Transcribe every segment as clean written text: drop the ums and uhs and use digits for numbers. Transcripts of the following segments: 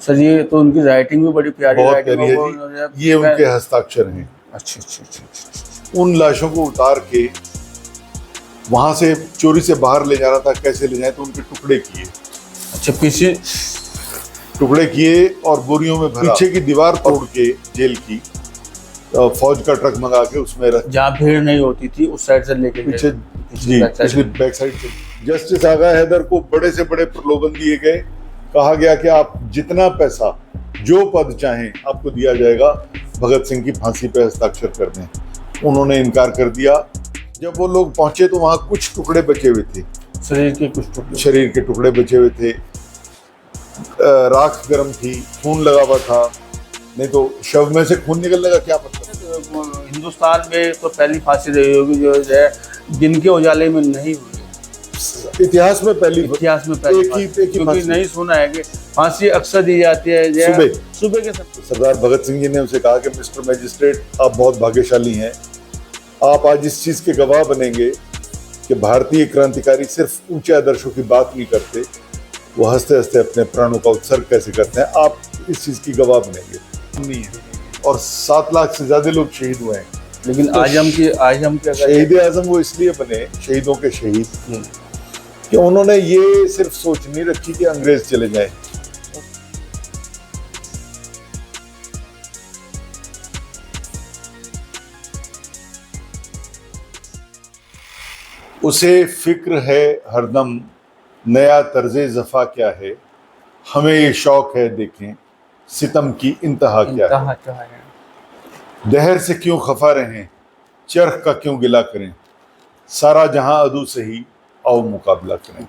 Sir ये तो उनकी राइटिंग भी बड़ी प्यारी बहुत राइटिंग प्यारी है जी। ये उनके हस्ताक्षर हैं। अच्छा अच्छा अच्छा। उन लाशों को उतार के वहां से चोरी से बाहर ले जाना था, कैसे ले जाए, तो उनके टुकड़े किए। अच्छा, पीछे टुकड़े किए और बोरियों में भरा, पीछे की दीवार तोड़ के जेल की फौज का ट्रक मंगा के उसमें रख, जहाँ भीड़ नहीं होती थी उस साइड से लेके पीछे जी पिछली बैक साइड से। जस्टिस आगा हैदर को बड़े से बड़े प्रलोभन दिए गए। कहा गया कि आप जितना पैसा, जो पद चाहें आपको दिया जाएगा, भगत सिंह की फांसी पे हस्ताक्षर कर दें। उन्होंने इनकार कर दिया। जब वो लोग पहुंचे तो वहां कुछ टुकड़े बचे हुए थे, शरीर के कुछ टुकड़े, शरीर के टुकड़े बचे हुए थे। राख गर्म थी, खून लगा हुआ था, नहीं तो शव में से खून निकलने का क्या मतलब। हिंदुस्तान में तो पहली फांसी रही होगी जो है दिन के उजाले में नहीं हुई, इतिहास में पहली क्योंकि नहीं सुना है कि फांसी अक्सर दी जाती है सुबह के समय। सरदार भगत सिंह जी ने उसे कहा कि मिस्टर मजिस्ट्रेट, आप बहुत भाग्यशाली हैं, आप आज इस चीज के गवाह बनेंगे कि भारतीय क्रांतिकारी सिर्फ ऊंचे आदर्शों की बात नहीं करते, वो हंसते हंसते अपने प्राणों का उत्सर्ग कैसे करते हैं, आप इस चीज की गवाह बनेंगे। और 7 लाख से ज्यादा लोग शहीद हुए हैं। लेकिन तो आजम के शहीद आजम वो इसलिए बने, शहीदों के शहीद, कि उन्होंने ये सिर्फ सोच नहीं रखी कि अंग्रेज चले जाएं। उसे फिक्र है हरदम नया तर्जे जफा क्या है, हमें ये शौक है देखें सितम की इंतहा क्या है। दहर से क्यों खफा रहें, चरख का क्यों गिला करें, सारा जहां अदू से ही आओ मुकाबला करें।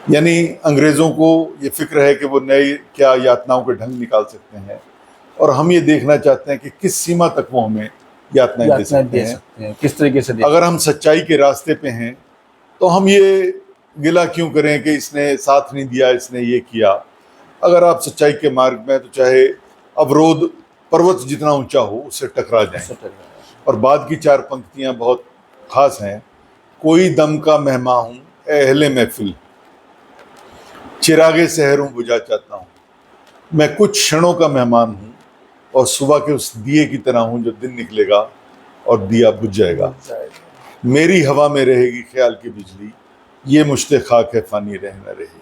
यानी अंग्रेजों को ये फिक्र है कि वो नई क्या यातनाओं के ढंग निकाल सकते हैं, और हम ये देखना चाहते हैं कि किस सीमा तक वो हमें यातनाएं दे सकते हैं, किस तरीके से। अगर हम सच्चाई के रास्ते पे हैं तो हम ये गिला क्यों करें कि इसने साथ नहीं दिया, इसने ये किया। अगर आप सच्चाई के मार्ग में, तो चाहे अवरोध पर्वत जितना ऊंचा हो उससे टकरा जाएं। और बाद की 4 पंक्तियां बहुत खास हैं। कोई दम का मेहमा हूं अहले महफिल, चिरागे सहरों बुझा चाहता हूं, मैं कुछ क्षणों का मेहमान हूं और सुबह के उस दिए की तरह हूं जो दिन निकलेगा और दिया बुझ जाएगा। मेरी हवा में रहेगी ख्याल की बिजली, ये मुश्ते खाक है फानी रह न रहे।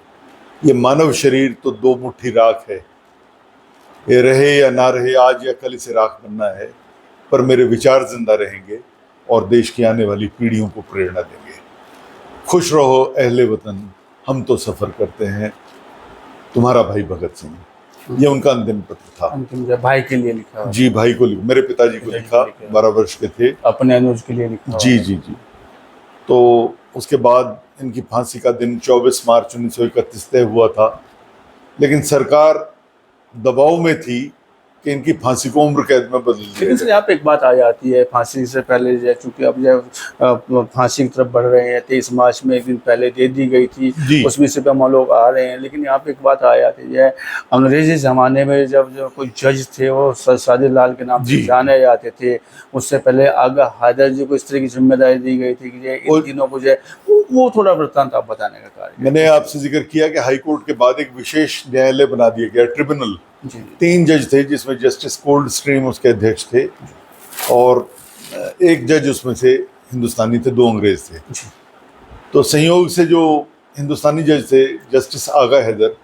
ये मानव शरीर तो 2 मुट्ठी राख है, ये रहे या ना रहे, आज या कल इसे राख बनना है, पर मेरे विचार जिंदा रहेंगे और देश की आने वाली पीढ़ियों को प्रेरणा देंगे। खुश रहो अहले वतन, हम तो सफर करते हैं, तुम्हारा भाई भगत सिंह। ये उनका अंतिम पत्र था। अंतिम भाई के लिए लिखा जी, भाई को, मेरे पिताजी को लिखा, 12 वर्ष के थे, अपने अनुज के लिए लिखा। जी जी जी। तो उसके बाद इनकी फांसी का दिन 24 मार्च 1931 तय हुआ था, लेकिन सरकार दबाव में थी कि इनकी फांसी को उम्र कैद में बदल दिया। लेकिन सर यहाँ पे एक बात आ जाती है, फांसी से पहले जो चूंकि अब जब फांसी की तरफ बढ़ रहे हैं, 23 मार्च में एक दिन पहले दे दी गई थी, उसमें से हम लोग आ रहे हैं। लेकिन यहाँ पे एक बात आ जाती है, अंग्रेजी ज़माने में जब जो कोई जज थे वो सर साजिद लाल के नाम से जाने जाते थे, उससे पहले आगा हैदर जी को इस तरह की जिम्मेदारी दी गई थी कि इन तीनों को जो वो थोड़ा वृत्तांत आप बताने का कार्य। मैंने आपसे जिक्र किया कि हाई कोर्ट के बाद एक विशेष न्यायालय बना दिया गया, ट्रिब्यूनल। 3 जज थे, जिसमें जस्टिस कोल्ड स्ट्रीम उसके अध्यक्ष थे, और एक जज उसमें से हिंदुस्तानी थे, 2 अंग्रेज थे। तो संयोग से जो हिंदुस्तानी जज थे, जस्टिस आगा हैदर,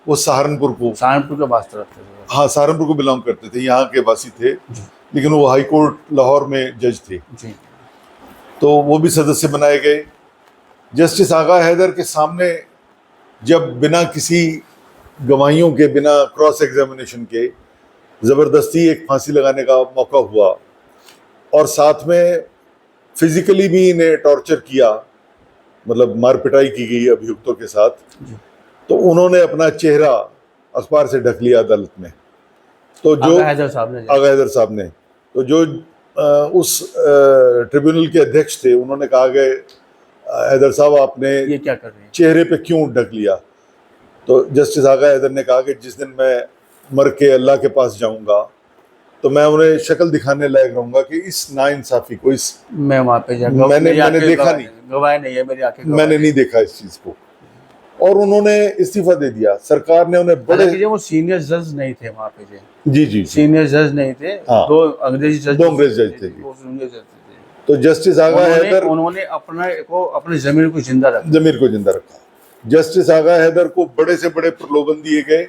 वो सहारनपुर के वास्ते रखते थे। हाँ, सहारनपुर को बिलोंग करते थे, यहाँ के वासी थे, लेकिन वो हाई कोर्ट लाहौर में जज थे। तो वो भी सदस्य बनाए गए। जस्टिस आगा हैदर के सामने जब बिना किसी गवाहियों के, बिना क्रॉस एग्जामिनेशन के ज़बरदस्ती एक फांसी लगाने का मौका हुआ, और साथ में फिजिकली भी इन्हें टॉर्चर किया, मतलब मार पिटाई की गई अभियुक्तों के साथ, तो उन्होंने अपना चेहरा अखबार से ढक लिया अदालत में। तो जो आगा हैदर साहब ने, तो जो उस ट्रिब्यूनल के अध्यक्ष थे, उन्होंने कहा कि हैदर साहब आपने ये क्या कर रहे हैं, चेहरे पे क्यों ढक लिया। तो जस्टिस आगा हैदर ने कहा कि जिस दिन मैं मर के अल्लाह के पास जाऊंगा तो मैं उन्हें शक्ल दिखाने लायक रहूंगा कि इस नाइंसाफी को, इस मैं वहां पे मैंने देखा नहीं, गवाह नहीं है, मेरी आंखें मैंने नहीं देखा इस चीज को। और उन्होंने इस्तीफा दे दिया। सरकार ने उन्हें बड़े, हालांकि वो सीनियर जज नहीं थे वहाँ पे जी जी, सीनियर जज नहीं थे, हाँ। दो अंग्रेजी जज थे जी। वो सीनियर जज थे। तो जस्टिस आगा हैदर, उन्होंने अपनी जमीन को जिंदा रखा। जस्टिस आगा हैदर को बड़े से बड़े प्रलोभन दिए गए।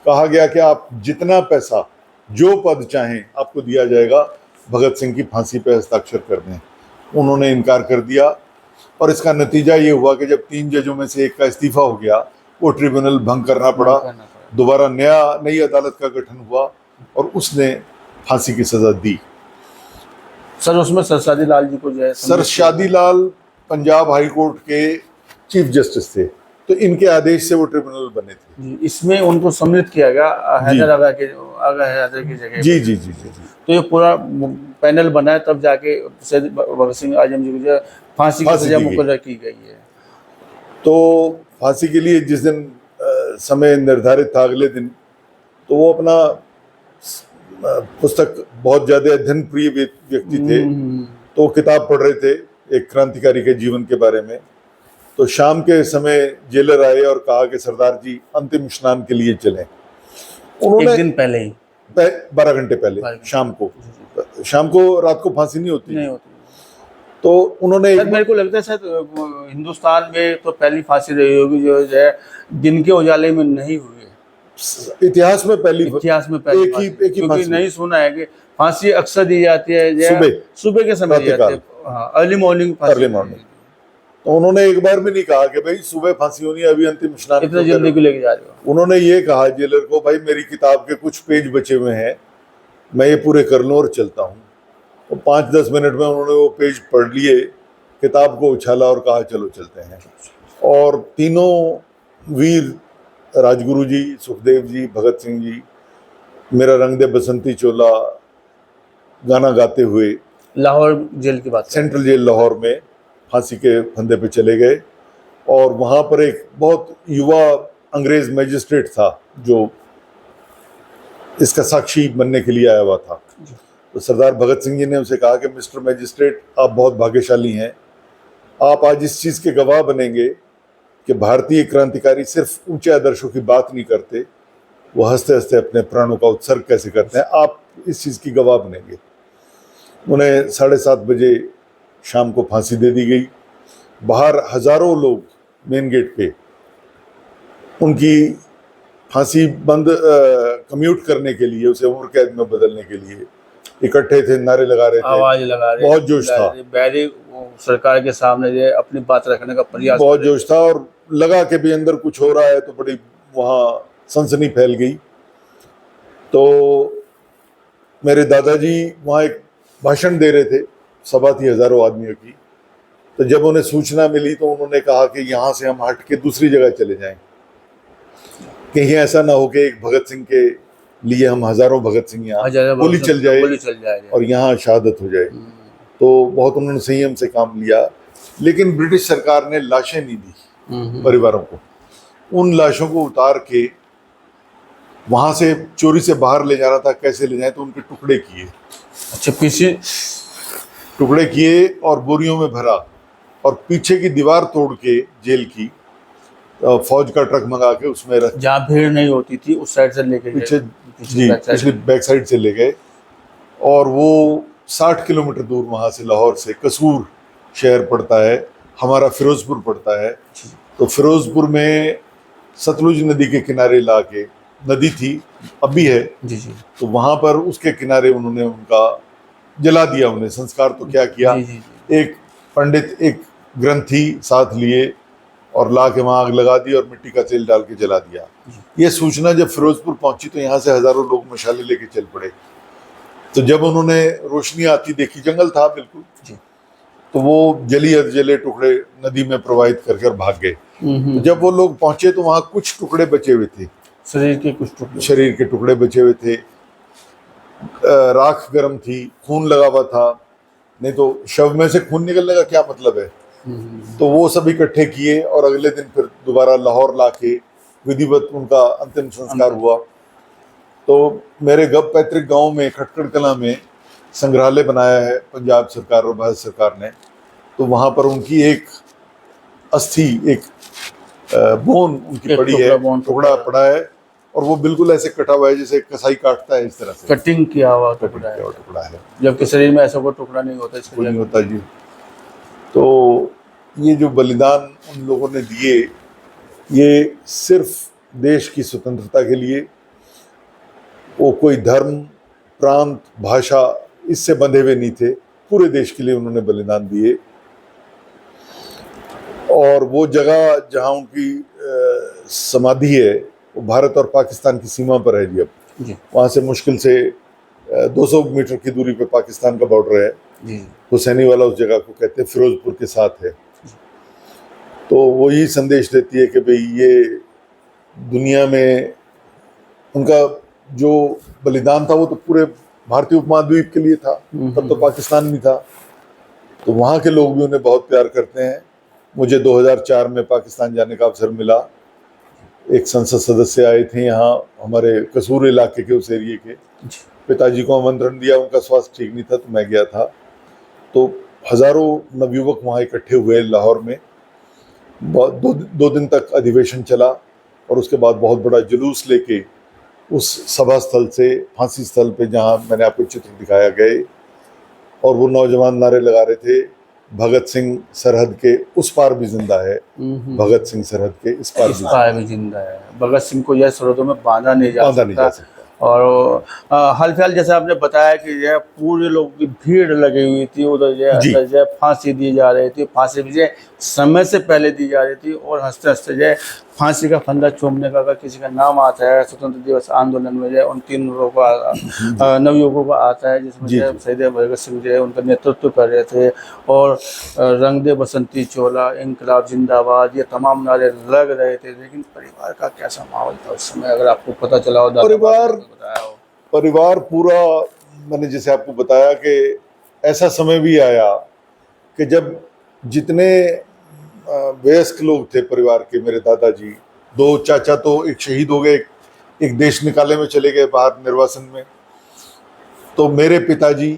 कहा गया कि आप जितना पैसा, जो पद चाहें आपको दिया जाएगा, भगत सिंह की फांसी पे हस्ताक्षर कर दें। उन्होंने इनकार कर दिया और इसका नतीजा ये हुआ कि जब 3 जजों में से एक का इस्तीफा हो गया, वो ट्रिब्यूनल भंग करना पड़ा। दोबारा नई अदालत का गठन हुआ और उसने फांसी की सजा दी। सर उसमें सर शादी लाल जी को जो है, सर शादी लाल पंजाब हाई कोर्ट के चीफ जस्टिस थे, तो इनके आदेश से वो ट्रिब्यूनल बने थे। इसमें उनको सम्मिलित किया गया हैदर की जगह। जी जी जी जी। तो ये पूरा पैनल बना है, तब जाके भगत सिंह आजम जी को जो फांसी की सजा मुकर्रर की गई है। तो फांसी के लिए जिस दिन समय निर्धारित था, अगले दिन, तो वो अपना पुस्तक, बहुत ज्यादा अध्ययन प्रिय व्यक्ति थे, तो वो किताब पढ़ रहे थे एक क्रांतिकारी के जीवन के बारे में। तो शाम के समय जेलर आए और कहा कि सरदार जी अंतिम स्नान के लिए चलें। उन्होंने एक दिन पहले ही, 12 घंटे पहले, शाम को रात को फांसी नहीं होती। तो उन्होंने, मेरे को लगता है शायद हिंदुस्तान में तो पहली फांसी रही होगी जो है दिन के उजाले में नहीं हुई है। इतिहास में पहली एक ही फांसी नहीं सुना है कि फांसी अक्सर दी जाती है सुबह के समय दी जाती है, अर्ली मॉर्निंग। तो उन्होंने एक बार भी नहीं कहा कि भाई सुबह फांसी होनी है, अभी अंतिम स्नान इतना जल्दी क्यों लेके जा रहे हो। उन्होंने ये कहा जेलर को, भाई मेरी किताब के कुछ पेज बचे हुए हैं, मैं ये पूरे कर लूँ और चलता हूँ। तो 5-10 मिनट में उन्होंने वो पेज पढ़ लिए, किताब को उछाला और कहा चलो चलते हैं। और तीनों वीर, राजगुरु जी, सुखदेव जी, भगत सिंह जी, मेरा रंग दे बसंती चोला गाना गाते हुए लाहौर जेल की बात, सेंट्रल जेल लाहौर में फांसी के फंदे पे चले गए। और वहाँ पर एक बहुत युवा अंग्रेज मैजिस्ट्रेट था जो इसका साक्षी बनने के लिए आया हुआ था। तो सरदार भगत सिंह जी ने उसे कहा कि मिस्टर मैजिस्ट्रेट, आप बहुत भाग्यशाली हैं, आप आज इस चीज़ के गवाह बनेंगे कि भारतीय क्रांतिकारी सिर्फ ऊंचे आदर्शों की बात नहीं करते, वो हंसते हंसते अपने प्राणों का उत्सर्ग कैसे करते हैं, आप इस चीज़ की गवाह बनेंगे। उन्हें 7:30 बजे शाम को फांसी दे दी गई। बाहर हजारों लोग मेन गेट पे उनकी फांसी बंद कम्यूट करने के लिए, उसे उम्र कैद में बदलने के लिए इकट्ठे थे, नारे लगा रहे थे, आवाज लगा रहे, बहुत जोश था। सरकार के सामने जो अपनी बात रखने का प्रयास, बहुत जोश था। और लगा कि भी अंदर कुछ हो रहा है, तो बड़ी वहाँ सनसनी फैल गई। तो मेरे दादाजी वहाँ एक भाषण दे रहे थे, सभा थी हजारों आदमियों की। तो जब उन्हें सूचना मिली तो उन्होंने कहा कि यहाँ से हम हट के दूसरी जगह चले जाएं, कहीं ऐसा ना हो कि एक भगत सिंह के लिए हम हजारों भगत सिंह यहाँ गोली चल जाए और यहाँ शहादत हो जाए। तो बहुत उन्होंने संयम से काम लिया। लेकिन ब्रिटिश सरकार ने लाशें नहीं दी परिवारों को। उन लाशों को उतार के वहां से चोरी से बाहर ले जाना था, कैसे ले जाए, तो उनके टुकड़े किए। अच्छा, पीछे टुकड़े किए और बोरियों में भरा और पीछे की दीवार तोड़ के जेल की फौज का ट्रक मंगा के उसमें रख, जहाँ भीड़ नहीं होती थी उस साइड से लेके पीछे पिछली बैक साइड से ले गए। और वो 60 किलोमीटर दूर वहाँ से, लाहौर से, कसूर शहर पड़ता है, हमारा फिरोजपुर पड़ता है। तो फिरोजपुर में सतलुज नदी के किनारे ला के, नदी थी अब भी है जी जी, तो वहाँ पर उसके किनारे उन्होंने उनका जला दिया। उन्हें संस्कार तो क्या किया, एक पंडित, एक ग्रंथी साथ लिए और ला के वहाँ आग लगा दी और मिट्टी का तेल डाल के जला दिया। ये सूचना जब फिरोजपुर पहुंची तो यहाँ से हजारों लोग मशाले लेके चल पड़े। तो जब उन्होंने रोशनी आती देखी, जंगल था बिल्कुल, तो वो जली अधजले टुकड़े नदी में प्रवाहित कर भाग गए। तो जब वो लोग पहुंचे तो वहाँ कुछ टुकड़े बचे हुए थे, शरीर के टुकड़े बचे हुए थे। राख गर्म थी, खून लगा हुआ था, नहीं तो शव में से खून निकलने का क्या मतलब है। तो वो सब इकट्ठे किए और अगले दिन फिर दोबारा लाहौर लाके विधिवत उनका अंतिम संस्कार हुआ। तो मेरे पैतृक गांव में खटकड़ कला में संग्रहालय बनाया है पंजाब सरकार और भारत सरकार ने। तो वहाँ पर उनकी एक अस्थि, एक बोन उनकी एक पड़ी टुकड़ा है, बोन टुकड़ा पड़ा है, और वो बिल्कुल ऐसे कटा हुआ है जैसे कसाई काटता है, इस तरह से कटिंग किया हुआ कटिंग टुकड़ा किया है, हुआ टुकड़ा है, जबकि शरीर में ऐसा कोई टुकड़ा नहीं होता इसके कोई नहीं लिए। होता जी। तो ये जो बलिदान उन लोगों ने दिए, ये सिर्फ देश की स्वतंत्रता के लिए, वो कोई धर्म, प्रांत, भाषा इससे बंधे हुए नहीं थे, पूरे देश के लिए उन्होंने बलिदान दिए। और वो जगह जहाँ उनकी समाधि है वो भारत और पाकिस्तान की सीमा पर है जी। अब जी वहाँ से मुश्किल से 200 मीटर की दूरी पे पाकिस्तान का बॉर्डर है। जी हुसैनी वाला उस जगह को कहते हैं, फिरोजपुर के साथ है। तो वो यही संदेश देती है कि भाई ये दुनिया में उनका जो बलिदान था वो तो पूरे भारतीय उपमहाद्वीप के लिए था, तब तो पाकिस्तान नहीं था। तो वहाँ के लोग भी उन्हें बहुत प्यार करते हैं। मुझे 2004 में पाकिस्तान जाने का अवसर मिला। एक संसद सदस्य आए थे यहाँ हमारे कसूर इलाके के, उस एरिए के। पिताजी को आमंत्रण दिया, उनका स्वास्थ्य ठीक नहीं था तो मैं गया था। तो हजारों नवयुवक वहाँ इकट्ठे हुए लाहौर में। दो दिन तक अधिवेशन चला और उसके बाद बहुत बड़ा जुलूस लेके उस सभा स्थल से फांसी स्थल पे, जहाँ मैंने आपको चित्र दिखाया, गए। और वो नौजवान नारे लगा रहे थे, भगत सिंह सरहद के उस पार भी जिंदा है, भगत सिंह सरहद के इस पार भी जिंदा है। भगत सिंह को यह सरहदों में बांधा नहीं जा सकता। और हाल फिलहाल जैसे आपने बताया कि यह पूरे लोगों की भीड़ लगी हुई थी उधर, जो फांसी दी जा रही थी, फांसी भी समय से पहले दी जा रही थी, और हंसते हंसते जो फांसी का फंदा चूमने का अगर किसी का नाम आता है स्वतंत्र दिवस आंदोलन में, जो उन 3 लोगों का, नवयुवकों का आता है, जिसमें शहीद भगत सिंह जो है उनका नेतृत्व कर रहे थे। और रंग दे बसंती चोला, इंकलाब जिंदाबाद, ये तमाम नारे लग रहे थे। लेकिन परिवार का कैसा माहौल था उस समय, अगर आपको पता चला हो? परिवार पूरा, मैंने जैसे आपको बताया कि ऐसा समय भी आया कि जब जितने वयस्क लोग थे परिवार के, मेरे दादाजी, 2 चाचा तो एक शहीद हो गए, एक देश निकाले में चले गए बाहर निर्वासन में। तो मेरे पिताजी,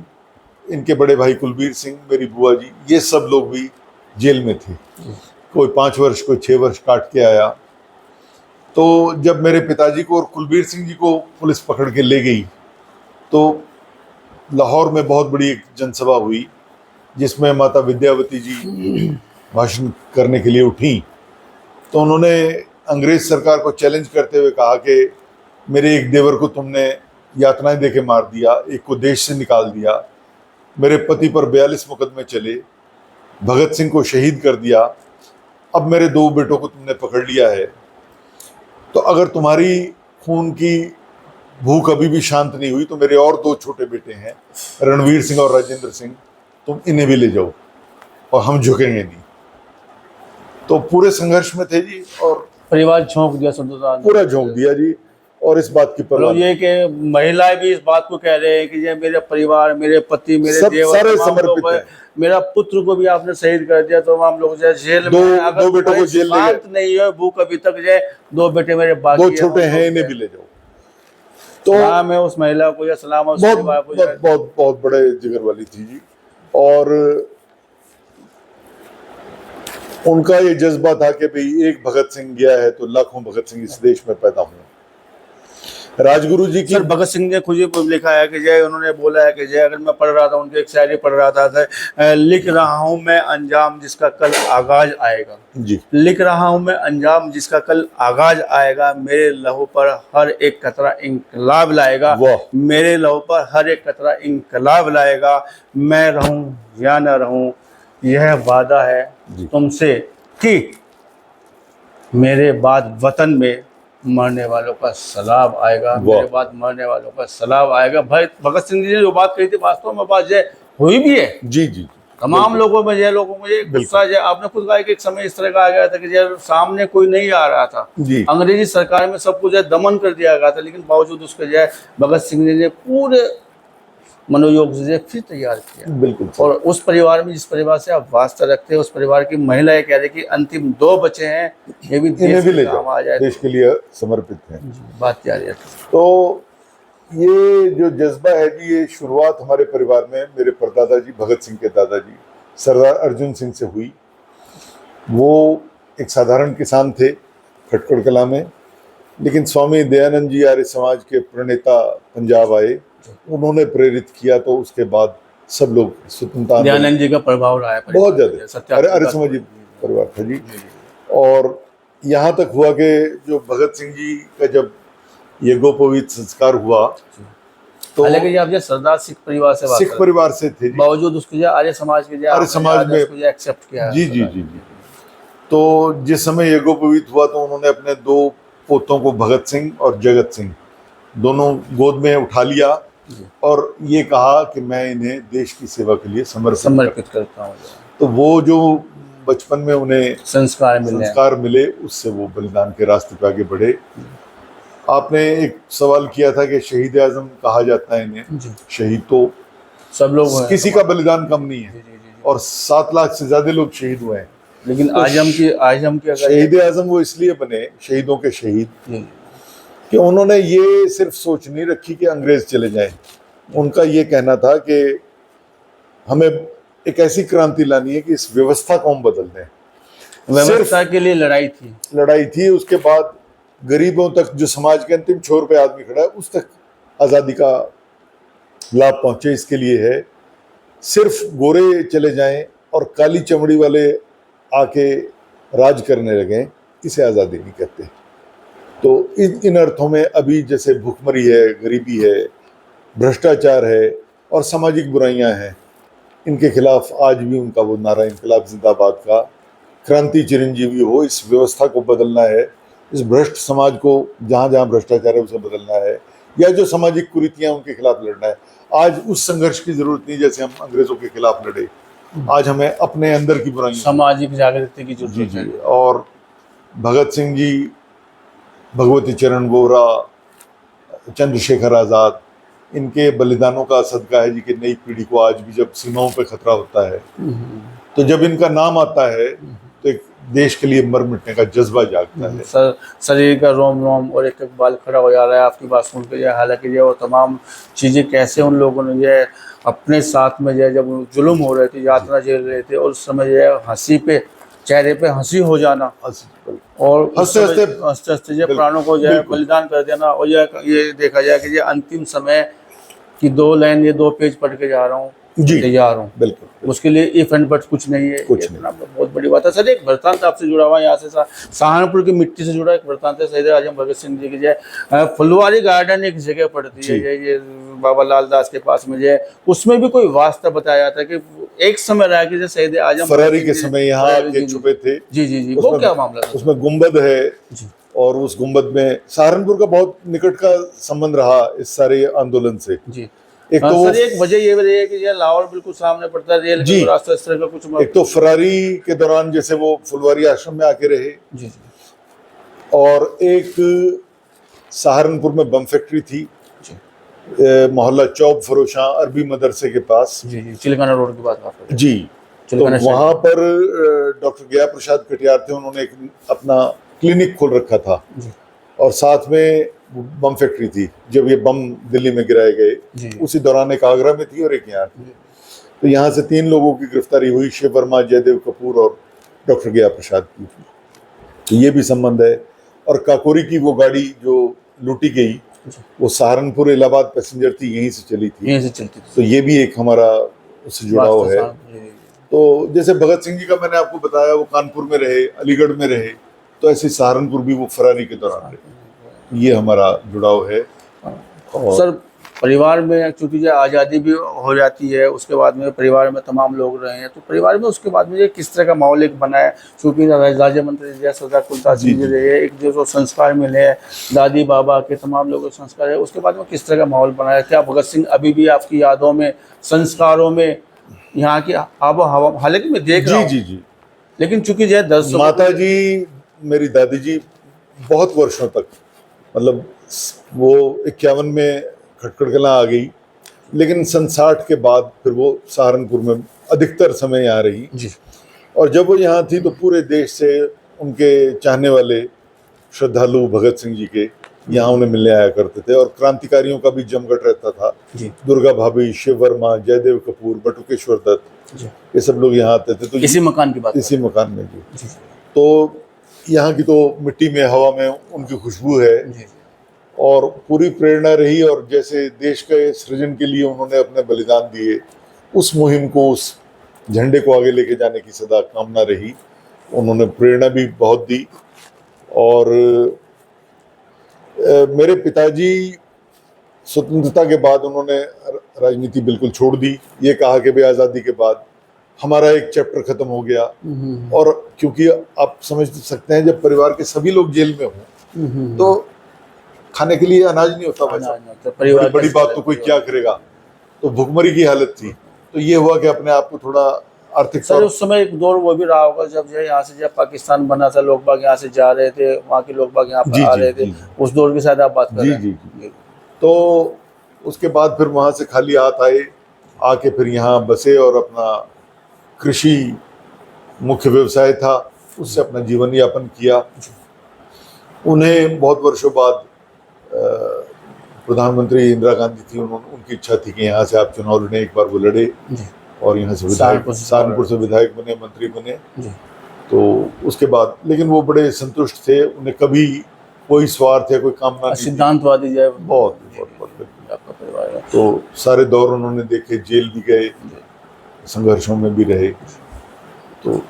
इनके बड़े भाई कुलबीर सिंह, मेरी बुआ जी, ये सब लोग भी जेल में थे। कोई 5 वर्ष, कोई 6 वर्ष काट के आया। तो जब मेरे पिताजी को और कुलबीर सिंह जी को पुलिस पकड़ के ले गई, तो लाहौर में बहुत बड़ी एक जनसभा हुई जिसमें माता विद्यावती जी भाषण करने के लिए उठी। तो उन्होंने अंग्रेज सरकार को चैलेंज करते हुए कहा कि मेरे एक देवर को तुमने यातनाएं देके मार दिया, एक को देश से निकाल दिया, मेरे पति पर 42 मुकदमे चले, भगत सिंह को शहीद कर दिया, अब मेरे 2 बेटों को तुमने पकड़ लिया है। तो अगर तुम्हारी खून की भूख अभी भी शांत नहीं हुई तो मेरे और 2 छोटे बेटे हैं, रणवीर सिंह और राजेंद्र सिंह, तुम इन्हें भी ले जाओ और हम झुकेंगे नहीं। तो पूरे संघर्ष में थे जी, और परिवार झोंक दिया, पूरा झोंक दिया जी। और इस बात की परवाह, ये कि महिलाएं भी इस बात को कह रहे हैं कि ये मेरे परिवार, मेरे पति, मेरे देवर, सारे समर्पित हैं। मेरा पुत्र को भी आपने शहीद कर दिया, तो हम लोग जेल में, 2 बेटों को जेल ले गए, नहीं है भूख अभी तक, जो 2 बेटे मेरे बाकी, 2 छोटे हैं, इन्हें भी ले जाओ। तो मैं उस महिला को या सलाम, बहुत बड़े जिगर वाली थी जी। और उनका ये जज्बा था कि भाई एक भगत सिंह गया है तो लाखों भगत सिंह इस देश में पैदा हुए। राजगुरु जी की, भगत सिंह ने खुद ही लिखा है कि जय, उन्होंने बोला है कि जय, अगर मैं पढ़ रहा था उनकी एक शायरी पढ़ रहा था, लिख रहा हूं मैं अंजाम जिसका कल आगाज आएगा जी, लिख रहा हूं मैं अंजाम जिसका कल आगाज आएगा, मेरे लहू पर हर एक कतरा इंकलाब लाएगा, मेरे लहू पर हर एक कतरा इंकलाब लाएगा, मैं रहूं या न रहूं यह वादा है तुमसे कि मेरे बाद वतन में मरने वालों का सलाब आएगा, मेरे बाद मरने वालों का सलाब आएगा। भाई भगत सिंह जी ने जो बात कही थी, वास्तव में बात ये हुई भी है जी जी। तमाम लोगों में, ये लोगों में ये गुस्सा, आपने खुद कहा कि एक समय इस तरह का आ गया था कि सामने कोई नहीं आ रहा था, अंग्रेजी सरकार में सब कुछ दमन कर दिया गया था, लेकिन बावजूद उसके भगत सिंह जी ने पूरे मनोयोग से फिर तैयार किया। बिल्कुल। और उस परिवार में, जिस परिवार से आप वास्ता रखते हैं, उस परिवार की महिलाएं कह रही कि अंतिम 2 बच्चे हैं, ये भी देश के काम आ जाए, देश के लिए समर्पित हैं। बात जारी है। तो ये जो जज्बा है जी, ये शुरुआत हमारे परिवार में मेरे परदादा जी, भगत सिंह के दादाजी सरदार अर्जुन सिंह से हुई। वो एक साधारण किसान थे खटकड़ कला में, लेकिन स्वामी दयानंद जी आर्य समाज के प्रणेता पंजाब आए, उन्होंने प्रेरित किया, तो उसके बाद सब लोग स्वतंत्रता दयानंद जी का प्रभाव रहा है बहुत ज़्यादा, आर्य समाजी परिवार था जी। और यहाँ तक हुआ कि जो भगत सिंह जी का जब यज्ञोपवीत संस्कार हुआ, तो हालांकि आप जो सरदार सिख परिवार से बात सिख परिवार से थे जी, बावजूद उसके जो आर्य समाज के जो आर्य समाज में एक्सेप्ट किया। जी जी जी जी। तो जिस समय यज्ञोपवीत हुआ तो उन्होंने अपने 2 पोतों को भगत सिंह और जगत सिंह दोनों गोद में उठा लिया और ये कहा कि मैं इन्हें देश की सेवा के लिए समर्पित करता हूँ। तो वो जो बचपन में उन्हें संस्कार मिले उससे वो बलिदान के रास्ते पे आगे बढ़े। आपने एक सवाल किया था कि शहीद आजम कहा जाता है इन्हें, शहीद तो सब लोग, किसी का बलिदान कम नहीं है, और 7 लाख से ज्यादा लोग शहीद हुए हैं, लेकिन तो आजम की शहीद आजम वो इसलिए बने, शहीदों के शहीद, कि उन्होंने ये सिर्फ सोच नहीं रखी कि अंग्रेज चले जाएं। उनका ये कहना था कि हमें एक ऐसी क्रांति लानी है कि इस व्यवस्था को हम बदल दें। व्यवस्था के लिए लड़ाई थी। उसके बाद गरीबों तक, जो समाज के अंतिम छोर पे आदमी खड़ा है, उस तक आज़ादी का लाभ पहुंचे, इसके लिए है। सिर्फ गोरे चले जाएं और काली चमड़ी वाले आके राज करने लगें, इसे आज़ादी नहीं कहते। तो इन अर्थों में अभी जैसे भूखमरी है, गरीबी है, भ्रष्टाचार है और सामाजिक बुराइयां हैं, इनके खिलाफ आज भी उनका वो नारा इनकलाब जिंदाबाद का, क्रांति चिरंजीवी हो, इस व्यवस्था को बदलना है, इस भ्रष्ट समाज को, जहाँ जहाँ भ्रष्टाचार है उसे बदलना है, या जो सामाजिक कुरीतियां उनके खिलाफ लड़ना है। आज उस संघर्ष की जरूरत नहीं जैसे हम अंग्रेजों के खिलाफ लड़े, आज हमें अपने अंदर की बुराई, सामाजिक जागृति की जरूरत है। और भगत सिंह जी, भगवती चरण वोहरा, चंद्रशेखर आज़ाद, इनके बलिदानों का सदका है जी कि नई पीढ़ी को आज भी जब सीमाओं पे खतरा होता है, तो जब इनका नाम आता है तो एक देश के लिए मर मिटने का जज्बा जागता है। शरीर का रोम रोम और एक एक बाल खड़ा हो जा रहा है आपकी बात सुन के। हालांकि जो तमाम चीज़ें कैसे उन लोगों ने जो है अपने साथ में जो है, जब जुल्म हो रहे थे, यातना झेल रहे थे, और उस समय जो है हंसी पे, चेहरे पे हंसी हो जाना, और हंसते हंसते जो प्राणों को जो है बलिदान कर देना। और ये देखा जाए कि ये अंतिम समय की 2 लाइन, ये 2 पेज पढ़ के जा रहा हूँ, तैयार हूँ, बिल्कुल उसके लिए इफ एंड बट कुछ नहीं है, कुछ नहीं। बहुत बड़ी बात है। सर एक वृत्तांत आपसे जुड़ा हुआ है, यहाँ से सहारनपुर की मिट्टी से जुड़ा एक वृत्तांत है। शहीद आजम भगत सिंह जी की जो फुलवारी गार्डन एक जगह पड़ती है, ये बाबा लाल दास के पास में जो है, उसमें भी कोई वास्तव बताया था कि एक समय रहा कि शहीद आजम फरारी के समय यहाँ आके छुपे थे। जी, वो क्या मामला था? उसमें गुम्बद है, और उस गुम्बद में सहारनपुर का बहुत निकट का संबंध रहा इस सारे आंदोलन से जी। एक तो सर एक वजह ये है कि ये लाहौर बिल्कुल सामने पड़ता है, रेल का रास्ता, इस तरह का कुछ। एक तो फरारी के दौरान जैसे वो फुलवारी आश्रम में आके रहे जी, और एक सहारनपुर में बम फैक्ट्री थी, मोहल्ला चौक फरोशा अरबी मदरसे के पास, जी, चिलकाना रोड की बात कर जी। तो वहाँ पर डॉक्टर गया प्रसाद कटियार थे, उन्होंने एक अपना क्लिनिक खोल रखा था, और साथ में बम फैक्ट्री थी। जब ये बम दिल्ली में गिराए गए, उसी दौरान एक आगरा में थी और एक यहाँ थी। तो यहाँ से 3 लोगों की गिरफ्तारी हुई, शिव वर्मा, जयदेव कपूर और डॉक्टर गया प्रसाद की। तो ये भी संबंध है। और काकोरी की वो गाड़ी जो लूटी गई, वो सहारनपुर इलाहाबाद पैसेंजर थी, यहीं से चली थी, तो ये भी एक हमारा उससे जुड़ाव है। तो जैसे भगत सिंह जी का मैंने आपको बताया, वो कानपुर में रहे, अलीगढ़ में रहे, तो ऐसे सहारनपुर भी वो फरारी के दौरान रहे। ये हमारा जुड़ाव है। और सर परिवार में चूंकि आज़ादी भी हो जाती है, उसके बाद में परिवार में तमाम लोग रहे हैं, तो परिवार में उसके बाद में ये किस तरह का माहौल एक बना है? चूँकि राज्य मंत्री जय सरदार कुलताज सिंह जी रहे, एक जो संस्कार मिले हैं दादी बाबा के, तमाम लोगों के संस्कार है, उसके बाद में किस तरह का माहौल बना है? क्या भगत सिंह अभी भी आपकी यादों में, संस्कारों में, यहाँ की आबो हवा? हालांकि मैं देख रहा हूँ जी, लेकिन चूंकि जो 10 माता जी, मेरी दादी जी बहुत वर्षों तक, मतलब वो 51 में खटकड़ कलां आ गई, लेकिन 60 के बाद फिर वो सहारनपुर में अधिकतर समय यहाँ रही जी। और जब वो यहाँ थी तो पूरे देश से उनके चाहने वाले श्रद्धालु भगत सिंह जी के यहाँ उन्हें मिलने आया करते थे, और क्रांतिकारियों का भी जमघट रहता था जी। दुर्गा भाभी, शिव वर्मा, जयदेव कपूर, बटुकेश्वर दत्त, ये सब लोग यहाँ आते थे। तो इसी मकान की बात, इसी मकान में जी। तो यहाँ की तो मिट्टी में, हवा में उनकी खुशबू है जी और पूरी प्रेरणा रही। और जैसे देश के सृजन के लिए उन्होंने अपने बलिदान दिए, उस मुहिम को, उस झंडे को आगे लेके जाने की सदा कामना रही। उन्होंने प्रेरणा भी बहुत दी। और मेरे पिताजी स्वतंत्रता के बाद उन्होंने राजनीति बिल्कुल छोड़ दी। ये कहा कि भाई आज़ादी के बाद हमारा एक चैप्टर खत्म हो गया। और क्योंकि आप समझ सकते हैं जब परिवार के सभी लोग जेल में हों तो खाने के लिए अनाज नहीं होता वैसा, परिवार बड़ी बात तो कोई क्या करेगा, तो भुखमरी की हालत थी। तो ये हुआ कि अपने आप को थोड़ा आर्थिक सर उस समय एक दौर वो भी रहा होगा जब जो यहाँ से जब पाकिस्तान बना था, लोग बाग यहाँ से जा रहे थे, वहाँ के लोग बाग यहाँ पर आ रहे थे, उस दौर की शायद आप बात कर रहे हैं। जी। तो उसके बाद फिर वहाँ से खाली हाथ आए, आके फिर यहाँ बसे और अपना कृषि मुख्य व्यवसाय था, उससे अपना जीवन यापन किया। उन्हें बहुत वर्षों बाद प्रधानमंत्री इंदिरा गांधी थी, उनकी इच्छा थी कि यहाँ से आप चुनाव लड़े। एक बार वो लड़े और यहाँ से विधायक, सहारनपुर से विधायक बने, मंत्री बने। तो उसके बाद लेकिन वो बड़े संतुष्ट थे, उन्हें कभी कोई स्वार्थ या कोई कामना नहीं, सिद्धांतवादी जो है बहुत आपका परिवार है। तो सारे दौर उन्होंने देखे, जेल भी गए, संघर्षों में भी रहे। तो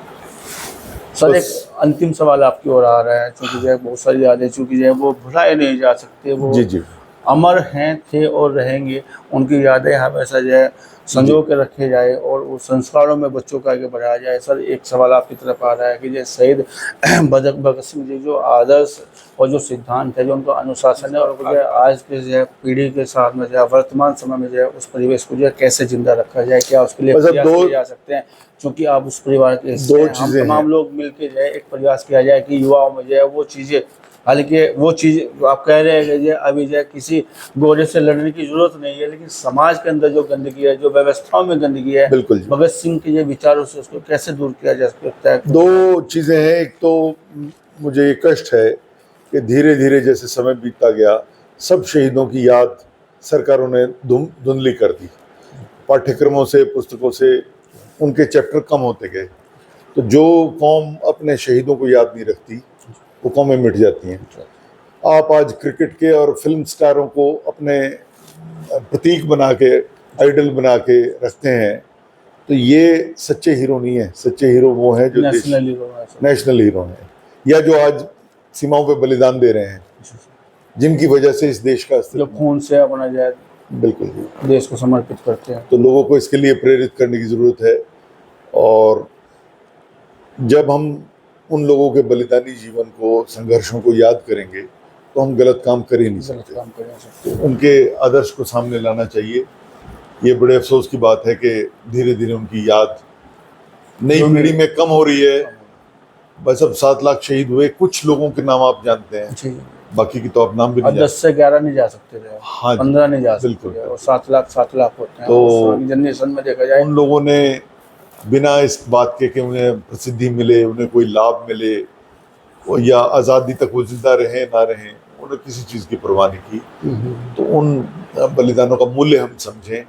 सर एक अंतिम सवाल आपकी ओर आ रहा है, क्योंकि जो है बहुत सारी यादें चूंकि जो है वो भुलाए नहीं जा सकते, वो जी अमर हैं, थे और रहेंगे। उनकी यादें हमेशा जो है संजो के रखे जाए और उस संस्कारों में बच्चों को आगे बढ़ाया जाए। सर एक सवाल आपकी तरफ आ रहा है कि जैसे शहीद भगत सिंह जी जो आदर्श और जो सिद्धांत है, जो उनका अनुशासन है, और जो है आज के जो है पीढ़ी के साथ में जो है वर्तमान समय में जो है उस परिवेश को जो है कैसे जिंदा रखा जाए, क्या उसके लिए प्रयास किए जा सकते हैं? क्योंकि आप उस परिवार के हिस्से हैं, हम तमाम लोग मिलकर जो है एक प्रयास किया जाए कि युवाओं में जो है वो चीज़ें, हालांकि वो चीज़ आप कह रहे हैं कि अभी जो है किसी घोड़े से लड़ने की जरूरत नहीं है, लेकिन समाज के अंदर जो गंदगी है, जो व्यवस्थाओं में गंदगी है, बिल्कुल भगत सिंह के ये विचारों से उसको कैसे दूर किया जा सकता है? दो चीज़ें हैं। एक तो मुझे ये कष्ट है कि धीरे धीरे जैसे समय बीतता गया, सब शहीदों की याद सरकारों ने धुंधली कर दी। पाठ्यक्रमों से, पुस्तकों से उनके चैप्टर कम होते गए। तो जो कौम अपने शहीदों को याद नहीं रखती वो कौमें मिट जाती हैं। आप आज क्रिकेट के और फिल्म स्टारों को अपने प्रतीक बना के, आइडल बना के रखते हैं, तो ये सच्चे हीरो नहीं है। सच्चे हीरो वो हैं जो नेशनल हीरो हैं, या जो आज सीमाओं पे बलिदान दे रहे हैं, जिनकी वजह से इस देश का जो खून से अपना जाए बिल्कुल देश को समर्पित करते हैं। तो लोगों को इसके लिए प्रेरित करने की ज़रूरत है। और जब हम उन लोगों के बलिदानी जीवन को, संघर्षों को याद करेंगे तो हम गलत काम कर ही नहीं सकते। उनके आदर्श को सामने लाना चाहिए। ये बड़े अफसोस की बात है कि धीरे धीरे उनकी याद नई पीढ़ी में कम हो रही है। बस अब 7 लाख शहीद हुए, कुछ लोगों के नाम आप जानते हैं, बाकी की तो आप नाम भी नहीं 10 से 11 नहीं जा सकते थे, हाँ 15 नहीं जा सकते, बिल्कुल। और 7 लाख होते हैं। तो जनरेशन में देखा जाए उन लोगों ने बिना इस बात के कि उन्हें प्रसिद्धि मिले, उन्हें कोई लाभ मिले या आज़ादी तक वो जिंदा रहें ना रहें, उन्हें किसी चीज़ की परवाह नहीं की। तो उन बलिदानों का मूल्य हम समझें,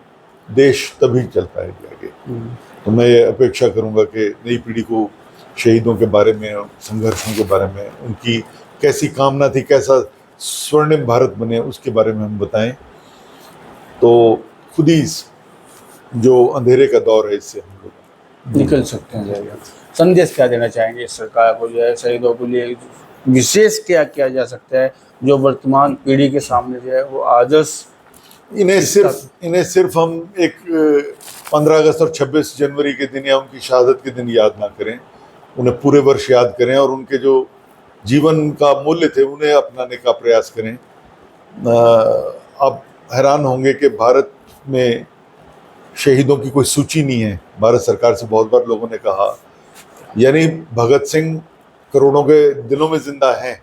देश तभी चल पाएगा आगे। तो मैं ये अपेक्षा करूंगा कि नई पीढ़ी को शहीदों के बारे में, संघर्षों के बारे में, उनकी कैसी कामना थी, कैसा स्वर्णिम भारत बने, उसके बारे में हम बताएं। तो खुद ही जो अंधेरे का दौर है इससे हम लोग निकल सकते हैं। संदेश क्या देना चाहेंगे सरकार को, जो है शहीदों के लिए विशेष क्या किया जा सकता है जो वर्तमान पीढ़ी के सामने जो है वो आदर्श? इन्हें सिर्फ हम एक 15 अगस्त और 26 जनवरी के दिन या उनकी शहादत के दिन याद ना करें, उन्हें पूरे वर्ष याद करें और उनके जो जीवन का मूल्य थे उन्हें अपनाने का प्रयास करें। आप हैरान होंगे कि भारत में शहीदों की कोई सूची नहीं है। भारत सरकार से बहुत बार लोगों ने कहा, यानी भगत सिंह करोड़ों के दिलों में जिंदा हैं,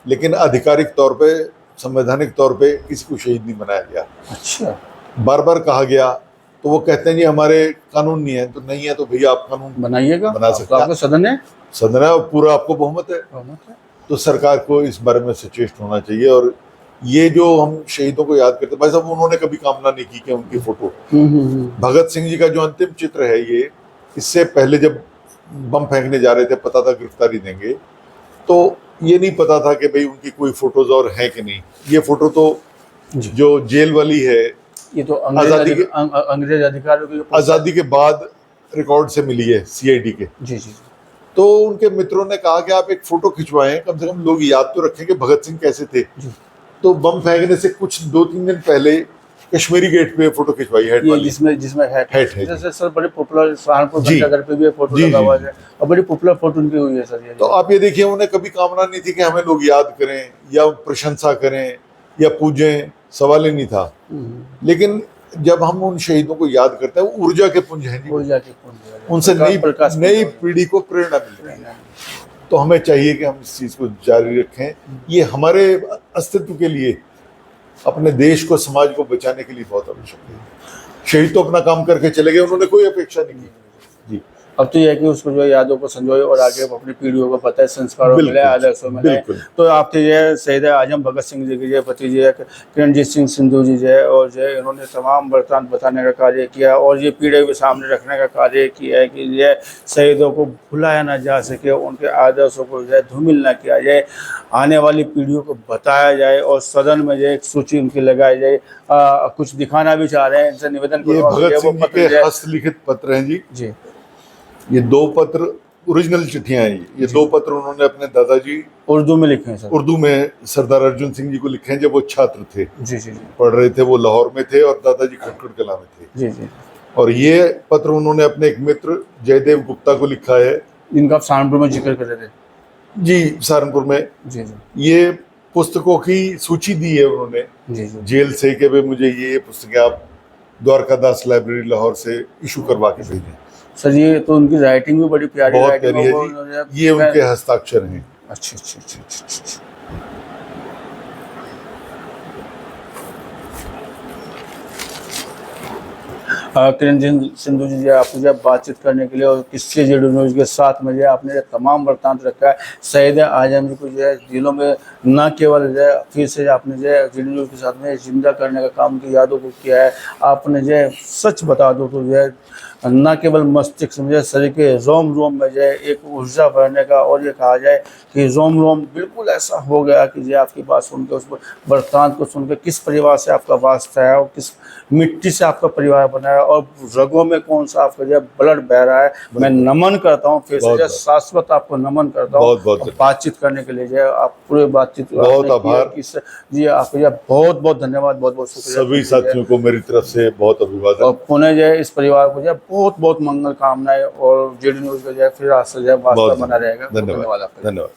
लेकिन आधिकारिक तौर पे, संवैधानिक तौर पे किसी को शहीद नहीं बनाया गया। अच्छा, बार बार कहा गया तो वो कहते हैं जी हमारे कानून नहीं है। तो नहीं है तो भैया आप कानून बनाइएगा, बना सकते हैं, आपका सदन है और पूरा आपको बहुमत है। तो सरकार को इस बारे में सचेत होना चाहिए। और ये जो हम शहीदों को याद करते हैं, भाई साहब उन्होंने कभी कामना नहीं की कि उनकी फोटो, भगत सिंह जी का जो अंतिम चित्र है ये, इससे पहले जब बम फेंकने जा रहे थे, पता था गिरफ्तारी देंगे, तो ये नहीं पता था कि भाई उनकी कोई फोटोज और हैं कि नहीं। ये फोटो तो जो जेल वाली है, ये तो अंग्रेज अधिकारियों की आज़ादी के बाद रिकॉर्ड से मिली है, सीआईडी के। जी जी। तो उनके मित्रों ने कहा कि आप एक फोटो खिंचवाएं, कम से कम लोग याद तो रखें कि भगत सिंह कैसे थे। तो बम फेंकने से कुछ 2-3 दिन पहले कश्मीरी गेट पे फोटो खिंचवाई हेड वाली, जिसमें हेड है। जैसे सर बड़ी पॉपुलर सहारनपुर घंटाघर पे भी फोटो लगा हुआ है और बड़ी पॉपुलर फोटो उनकी हुई है सर ये। तो आप ये देखिए, उन्हें कभी कामना नहीं थी कि हमें लोग याद करें या प्रशंसा करें या पूजें, सवाल ही नहीं था। लेकिन जब हम उन शहीदों को याद करते हैं, वो ऊर्जा के पुंज हैं जी, ऊर्जा के पुंज, उनसे नई पीढ़ी को प्रेरणा मिल रही है। तो हमें चाहिए कि हम इस चीज़ को जारी रखें। ये हमारे अस्तित्व के लिए, अपने देश को, समाज को बचाने के लिए बहुत आवश्यक है। शहीद तो अपना काम करके चले गए, उन्होंने कोई अपेक्षा नहीं की जी। अब तो यह है कि उसको जो यादों को संजोए और आगे अपनी पीढ़ियों को बताए, संस्कारों मिले, आदर्शों मिले। तो आपके ये शहीद आजम भगत सिंह जी के पति जी किरणजीत सिंह सिंधु जी जो और जो इन्होंने तमाम वृत्तांत बताने का कार्य किया और ये पीढ़ी के सामने रखने का कार्य किया है कि ये शहीदों को भुलाया ना जा सके, उनके आदर्शों को जो है धूमिल ना किया जाए, आने वाली पीढ़ियों को बताया जाए और सदन में जो एक सूची उनकी लगाई जाए। कुछ दिखाना भी चाह रहे हैं, इनसे निवेदन ये भगत सिंह जी के हस्तलिखित पत्र हैं जी। ये 2 पत्र ओरिजिनल चिट्ठियां हैं। ये 2 पत्र उन्होंने अपने दादाजी उर्दू में लिखे हैं सर। उर्दू में सरदार अर्जुन सिंह जी को लिखे हैं जब वो छात्र थे। जी जी। पढ़ रहे थे, वो लाहौर में थे और दादाजी खटखड़ कला में थे। जी जी। और ये पत्र उन्होंने अपने एक मित्र जयदेव गुप्ता को लिखा है, इनका आप सहारनपुर में जिक्र कर रहे थे जी, सहारनपुर में। जी जी। ये पुस्तकों की सूची दी है उन्होंने जी जी। जेल से कि भाई मुझे ये पुस्तकें आप द्वारकादास लाइब्रेरी लाहौर से इशू करवा के भेजें। सर ये तो उनकी राइटिंग भी बड़ी प्यारी बहुत प्यारी है जी। ये उनके हस्ताक्षर हैं। अच्छा अच्छा अच्छा अच्छा। किरणजीत सिंधु जी आपको जब बातचीत करने के लिए और किससे जेडी न्यूज़ के साथ में जो आपने तमाम वृत्तांत रखा है शहीद आजम जी को जो है दिलों में न केवल जो है फिर से आपने जो है जेडी न्यूज़ के साथ में जिंदा करने का काम की यादों को किया है। आपने जो है सच बता दो तो जो है न केवल मस्तिष्क में शरीर के रोम रोम में जो है एक ऊर्जा भरने का, और ये कहा जाए कि रोम रोम बिल्कुल ऐसा हो गया कि जो आपकी बात सुनकर उस वृत्तांत को सुनकर किस परिवार से आपका वास्ता है और किस मिट्टी से आपका परिवार बना है और रगों में कौन सा आपका जो ब्लड बह रहा है। मैं नमन करता हूँ फिर से, शाश्वत आपको नमन करता हूँ बातचीत करने के लिए जो है आप पूरे बातचीत। बहुत आभार जी, आपको जो बहुत बहुत धन्यवाद, बहुत बहुत शुक्रिया। सभी साथियों को मेरी तरफ से बहुत अभिवादन और पुनः जो है इस परिवार को जो है बहुत बहुत मंगल कामनाएं और जेडी न्यूज़ का जो है फिर आज से जो है वास्ता बना रहेगा। धन्यवाद।